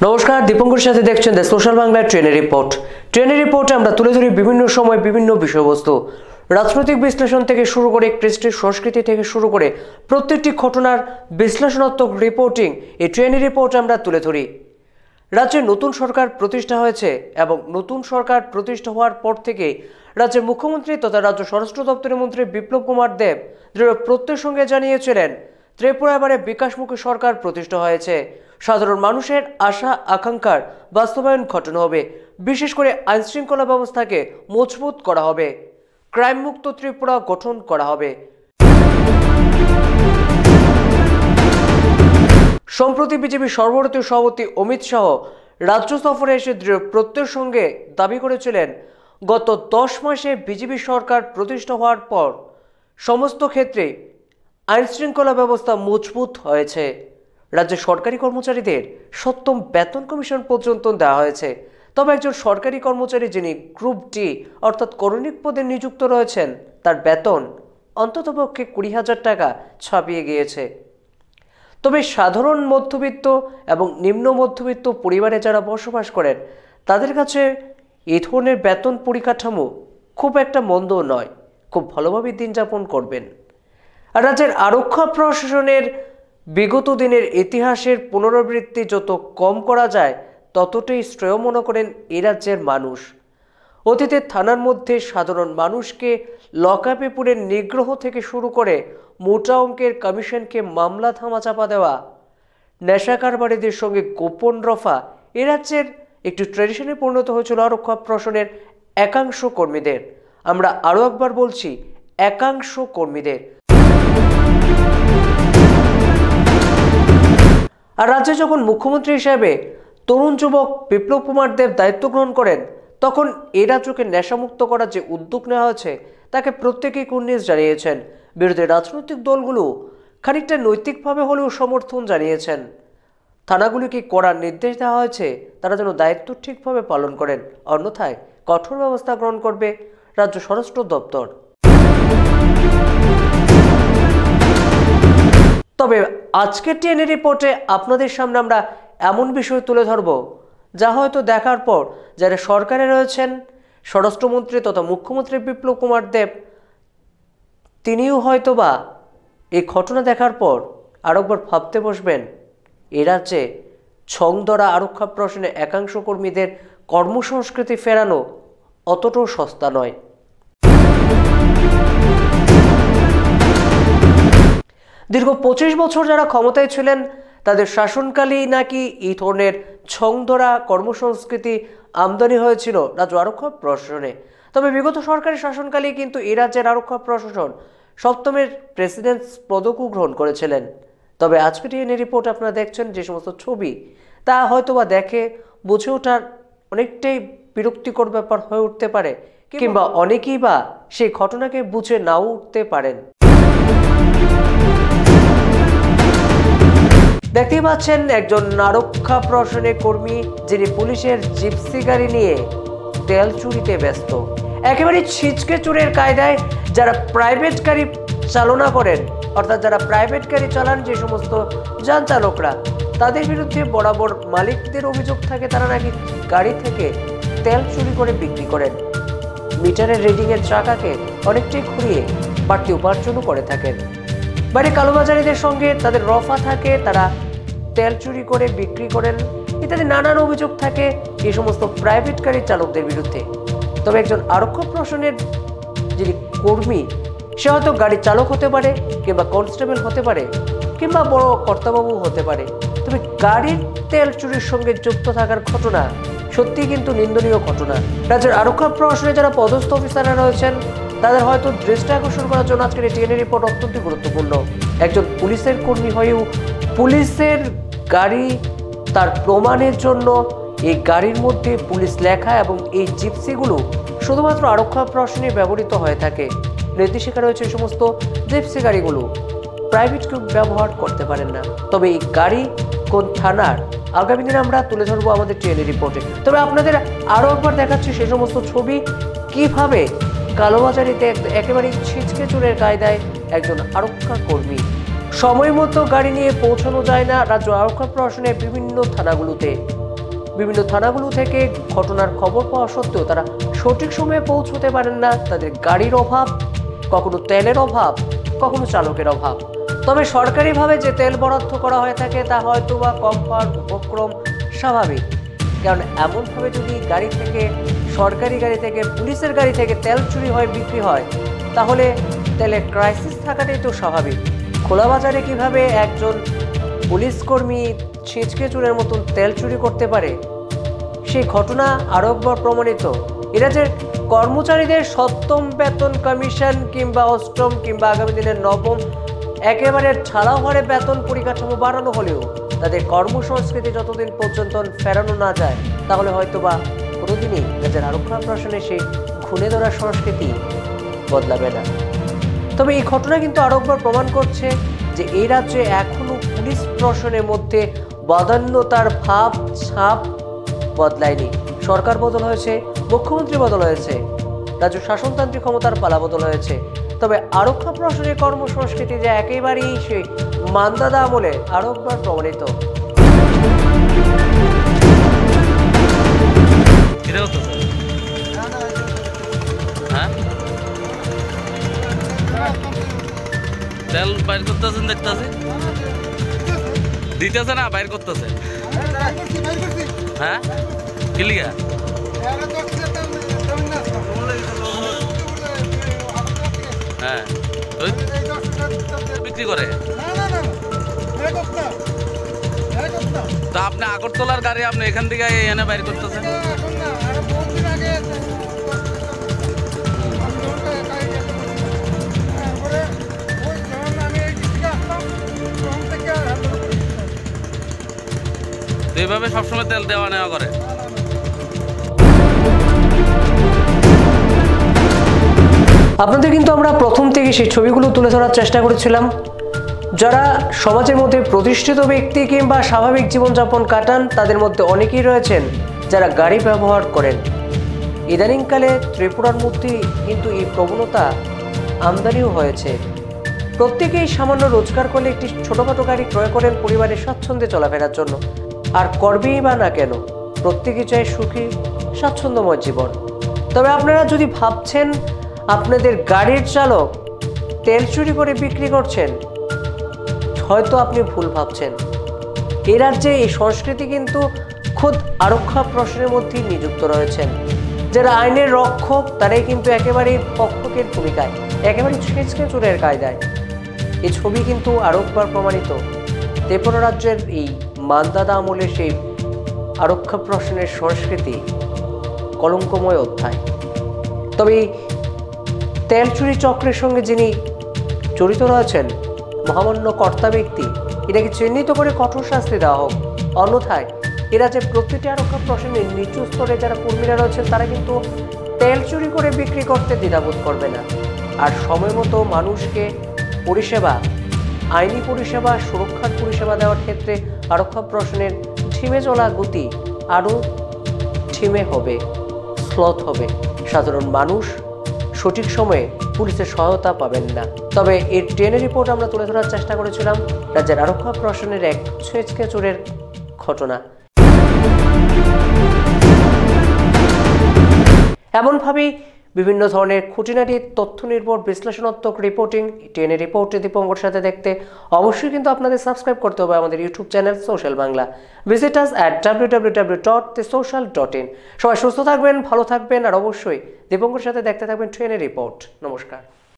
নমস্কার, দীপঙ্কর সাথে দেখছেন দ্য সোশ্যাল বাংলা ট্রেনের রিপোর্ট। ট্রেনের রিপোর্টে আমরা তুলে ধরি বিভিন্ন সময় বিভিন্ন বিষয়বস্তু, রাজনৈতিক বিশ্লেষণ থেকে শুরু করে কৃষ্টি সংস্কৃতি থেকে শুরু করে প্রত্যেকটি ঘটনার বিশ্লেষণাত্মক রিপোর্টিং এই ট্রেনের রিপোর্ট আমরা তুলে ধরি। রাজ্যে নতুন সরকার প্রতিষ্ঠা হয়েছে এবং নতুন সরকার প্রতিষ্ঠা হওয়ার পর থেকে রাজ্যের মুখ্যমন্ত্রী তথা রাজ্য স্বরাষ্ট্র দপ্তরের মন্ত্রী বিপ্লব কুমার দেব দৃঢ় প্রত্যয়ের সঙ্গে জানিয়েছিলেন ত্রিপুরা এবারে বিকাশমুখী সরকার প্রতিষ্ঠা হয়েছে। সাধারণ মানুষের আশা আকাঙ্ক্ষার বাস্তবায়ন ঘটানো হবে, বিশেষ করে আইন শৃঙ্খলা ব্যবস্থাকে মজবুত করা হবে, ক্রাইম মুক্ত ত্রিপুরা গঠন করা হবে। সম্প্রতি বিজেপি সর্বভারতীয় সভাপতি অমিত শাহ রাজ্য সফরে এসে দৃঢ় প্রত্যয়ের সঙ্গে দাবি করেছিলেন গত 10 মাসে বিজেপি সরকার প্রতিষ্ঠা হওয়ার পর সমস্ত ক্ষেত্রে আইন শৃঙ্খলা ব্যবস্থা মজবুত হয়েছে। রাজ্যের সরকারি কর্মচারীদের 7ম বেতন কমিশন পর্যন্ত দেওয়া হয়েছে। তবে একজন সরকারি কর্মচারী যিনি গ্রুপ ডি অর্থাৎ করণিক পদে নিযুক্ত রয়েছেন তার বেতন অন্ততপক্ষে 20,000 টাকা ছাপিয়ে গিয়েছে। তবে সাধারণ মধ্যবিত্ত এবং নিম্ন মধ্যবিত্ত পরিবারে যারা বসবাস করেন তাদের কাছে এই ধরনের বেতন পরিকাঠামো খুব একটা মন্দ নয়, খুব ভালোভাবে দিন যাপন করবেন। আর রাজ্যের আরক্ষা প্রশাসনের বিগত দিনের ইতিহাসের পুনরাবৃত্তি যত কম করা যায় ততটাই শ্রেয় মনে করেন এ রাজ্যের মানুষ। অতীতে থানার মধ্যে সাধারণ মানুষকে লকআপে পুরে নিগ্রহ থেকে শুরু করে মোটা অঙ্কের কমিশনকে মামলা ধামাচাপা দেওয়া, নেশা কারবারিদের সঙ্গে গোপন রফা এ রাজ্যের একটি ট্র্যাডিশনে পরিণত হয়েছিল আরক্ষা প্রশাসনের একাংশ কর্মীদের। আমরা আরও একবার বলছি, একাংশ কর্মীদের। আর রাজ্যে যখন মুখ্যমন্ত্রী হিসেবে তরুণ যুবক বিপ্লব কুমার দেব দায়িত্ব গ্রহণ করেন তখন এই রাজ্যকে নেশামুক্ত করার যে উদ্যোগ নেওয়া হয়েছে তাকে প্রত্যেকেই কুর্নিশ জানিয়েছেন। বিরোধী রাজনৈতিক দলগুলো খানিকটা নৈতিকভাবে হলেও সমর্থন জানিয়েছেন। থানাগুলিকে করার নির্দেশ দেওয়া হয়েছে তারা যেন দায়িত্ব ঠিকভাবে পালন করেন, অন্যথায় কঠোর ব্যবস্থা গ্রহণ করবে রাজ্য স্বরাষ্ট্র দপ্তর। তবে আজকের ট্রেনের রিপোর্টে আপনাদের সামনে আমরা এমন বিষয় তুলে ধরব যা হয়তো দেখার পর যারা সরকারে রয়েছেন, স্বরাষ্ট্রমন্ত্রী তথা মুখ্যমন্ত্রী বিপ্লব কুমার দেব তিনিও হয়তোবা এই ঘটনা দেখার পর আরেকবার ভাবতে বসবেন এ রাজ্যে ছংধরা আরক্ষা প্রশাসনের একাংশ কর্মীদের কর্মসংস্কৃতি ফেরানো অতটাও সস্তা নয়। দীর্ঘ 25 বছর যারা ক্ষমতায় ছিলেন তাদের শাসনকালেই নাকি এই ধরনের ছংধরা কর্মসংস্কৃতি আমদানি হয়েছিল রাজ্য আরক্ষা প্রশাসনে। তবে বিগত সরকারের শাসনকালেই কিন্তু এই রাজ্যের আরক্ষা প্রশাসন 7ম প্রেসিডেন্ট পদকও গ্রহণ করেছিলেন। তবে আজকে ট্রেনের রিপোর্ট আপনারা দেখছেন যে সমস্ত ছবি তা হয়তোবা দেখে বুঝে ওঠার অনেকটাই বিরক্তিকর ব্যাপার হয়ে উঠতে পারে, কিংবা অনেকেই বা সেই ঘটনাকে বুঝে নাও উঠতে পারেন। দেখতেই পাচ্ছেন একজন আরক্ষা প্রশাসনের কর্মী যিনি পুলিশের জিপসি গাড়ি নিয়ে তেল চুরিতে ব্যস্ত। একেবারে ছিচকে চুরের কায়দায় যারা প্রাইভেট গাড়ি চালনা করেন, অর্থাৎ যারা প্রাইভেট গাড়ি চালান যে সমস্ত যান চালকরা, তাদের বিরুদ্ধে বরাবর মালিকদের অভিযোগ থাকে তারা নাকি গাড়ি থেকে তেল চুরি করে বিক্রি করেন। মিটারের রিডিংয়ের টাকাকে অনেকটাই ঘুরিয়ে বাড়তি উপার্জনও করে থাকেন। বাইরে কালোবাজারিদের সঙ্গে তাদের রফা থাকে, তারা তেল চুরি করে বিক্রি করেন ইত্যাদি নানান অভিযোগ থাকে এই সমস্ত প্রাইভেট গাড়ি চালকদের বিরুদ্ধে। তবে একজন আরক্ষা প্রশাসনের যিনি কর্মী সে হয়তো গাড়ির চালক হতে পারে, কিংবা কনস্টেবল হতে পারে, কিংবা বড় কর্তাবাবু হতে পারে, তবে গাড়ির তেল চুরির সঙ্গে যুক্ত থাকার ঘটনা সত্যিই কিন্তু নিন্দনীয় ঘটনা। রাজ্যের আরক্ষা প্রশাসনে যারা পদস্থ অফিসাররা রয়েছেন তাদের হয়তো দৃষ্টি আকর্ষণ করার জন্য আজকের এই ট্রেনের রিপোর্ট অত্যন্ত গুরুত্বপূর্ণ। একজন পুলিশের কর্মী হয়েও পুলিশের গাড়ি তার প্রমাণের জন্য এই গাড়ির মধ্যে পুলিশ লেখা এবং এই জিপসিগুলো শুধুমাত্র আরক্ষা প্রশাসনে ব্যবহৃত হয়ে থাকে। নির্দেশিকা রয়েছে এই সমস্ত জিপসি গাড়িগুলো প্রাইভেট কেউ ব্যবহার করতে পারেন না। তবে এই গাড়ি কোন থানার আগামী দিনে আমরা তুলে ধরবো আমাদের ট্রেনের রিপোর্টে। তবে আপনাদের আরও একবার দেখাচ্ছি সে সমস্ত ছবি কিভাবে কালোবাজারিতে একেবারে ছিচকে চোরের কায়দায় একজন আরক্ষা কর্মী সময় মতো গাড়ি নিয়ে পৌঁছানো যায় না রাজ্য আরক্ষা প্রশাসনের বিভিন্ন থানাগুলোতে। বিভিন্ন থানাগুলো থেকে ঘটনার খবর পাওয়া সত্ত্বেও তারা সঠিক সময়ে পৌঁছতে পারেন না। তাদের গাড়ির অভাব, কখনো তেলের অভাব, কখনো চালকের অভাব। তবে সরকারিভাবে যে তেল বরাদ্দ করা হয়ে থাকে তা হয়তো বা কম হওয়ার উপক্রম স্বাভাবিক, কারণ এমনভাবে যদি গাড়ি থেকে, সরকারি গাড়ি থেকে, পুলিশের গাড়ি থেকে তেল চুরি হয়, বিক্রি হয়, তাহলে তেলের ক্রাইসিস থাকাটাই তো স্বাভাবিক। খোলা বাজারে কিভাবে একজন পুলিশ কর্মী ছিঁচকে চুরের মতন তেল চুরি করতে পারে, সেই ঘটনা আরও একবার প্রমাণিত। এরা যে কর্মচারীদের 7ম বেতন কমিশন কিংবা 8ম কিংবা আগামী দিনের 9ম একেবারে ঢালাও হারে বেতন পরিকাঠামো বাড়ানো হলেও তাদের কর্মসংস্কৃতি যতদিন পর্যন্ত ফেরানো না যায়, তাহলে হয়তোবা কোনোদিনই রাজ্যের আরক্ষা প্রশাসনের সেই খুনে ধরা সংস্কৃতি বদলাবে না। তবে এই ঘটনা কিন্তু আরও একবার প্রমাণ করছে যে এই রাজ্যে এখনো পুলিশ প্রশাসনের মধ্যে বদান্যতার ভাব ছাপ বদলায়নি। সরকার বদল হয়েছে, মুখ্যমন্ত্রী বদল হয়েছে, রাজ্য শাসনতান্ত্রিক ক্ষমতার পালা বদল হয়েছে, তবে আরক্ষা প্রশাসনের কর্মসংস্কৃতি যে একেবারেই সেই মান্দাদা আমলে আরও একবার প্রমাণিত। তেল বাইর করতেছেন, দেখতেছি দিতেছে না, বাইর করতেছে। হ্যাঁ কিলিয়া হ্যাঁ বিক্রি করে। তা আপনি আগরতলার গাড়ি আপনি এখান থেকে এনে বাইর করতেছেন। এইভাবে সবসময় তেল দেওয়া নেওয়া করে। আপনাদের কিন্তু আমরা প্রথম থেকে সেই ছবিগুলো তুলে ধরার চেষ্টা করেছিলাম। যারা সমাজের মধ্যে প্রতিষ্ঠিত ব্যক্তি কিংবা স্বাভাবিক জীবনযাপন কাটান, তাদের মধ্যে অনেকেই রয়েছেন যারা গাড়ি ব্যবহার করেন। ইদানিংকালে ত্রিপুরার মধ্যে কিন্তু এই প্রবণতা আমদানিও হয়েছে। প্রত্যেকেই সামান্য রোজগার করলে একটি ছোটখাটো গাড়ি ক্রয় করেন পরিবারের স্বাচ্ছন্দ্যে চলাফেরার জন্য। আর করবেই বা না কেন, প্রত্যেকে চায় সুখী স্বাচ্ছন্দ্যময় জীবন। তবে আপনারা যদি ভাবছেন আপনাদের গাড়ির চালক তেল চুরি করে বিক্রি করছেন, হয়তো আপনি ভুল ভাবছেন। এই রাজ্যে এই সংস্কৃতি কিন্তু খোদ আরক্ষা প্রশাসনের মধ্যেই নিযুক্ত রয়েছেন। যারা আইনের রক্ষক তারাই কিন্তু একেবারে পক্ষকের ভূমিকায়, একেবারে ছিঁচকে চোরের কায়দায়। এই ছবি কিন্তু আরও একবার প্রমাণিত। ত্রিপুরা রাজ্যের এই মান্দাদা আমলের সেই আরক্ষা প্রশাসনের সংস্কৃতি কলঙ্কময় অধ্যায়। তবে তেল চুরি চক্রের সঙ্গে যিনি জড়িত রয়েছেন, মহামান্য কর্তা ব্যক্তি, এটাকে চিহ্নিত করে কঠোর শাস্তি দেওয়া হোক। অন্যথায় এরা যে প্রতিটি আরক্ষা প্রশাসনের নিচু স্তরে যারা কর্মীরা রয়েছেন, তারা কিন্তু তেল চুরি করে বিক্রি করতে দ্বিধাবোধ করবে না। আর সময় মতো মানুষকে পরিষেবা, আইনি পরিষেবা, সুরক্ষার পরিষেবা দেওয়ার ক্ষেত্রে আরক্ষা প্রশাসনের ঢিমে চলা গতি আরও ঢিমে হবে, স্লথ হবে। সাধারণ মানুষ সঠিক সময়ে পুলিশের সহায়তা পাবেন না। তবে এর ট্রেনের রিপোর্ট আমরা তুলে ধরার চেষ্টা করেছিলাম রাজ্যের আরক্ষা প্রশাসনের এক ছিঁচকে চোরের ঘটনা। এমনভাবেই বিভিন্ন ধরনের খুঁটিনাটি তথ্য নির্ভর বিশ্লেষণাত্মক রিপোর্টিং ট্রেনের রিপোর্ট দীপঙ্কর সাথে দেখতে অবশ্যই কিন্তু আপনাদের সাবস্ক্রাইব করতে হবে আমাদের YouTube channel social Bangla. Visit us at www.thesocial.in। সবাই সুস্থ থাকবেন, ভালো থাকবেন, আর অবশ্যই দীপঙ্কর সাথে দেখতে থাকবেন ট্রেনের রিপোর্ট। নমস্কার।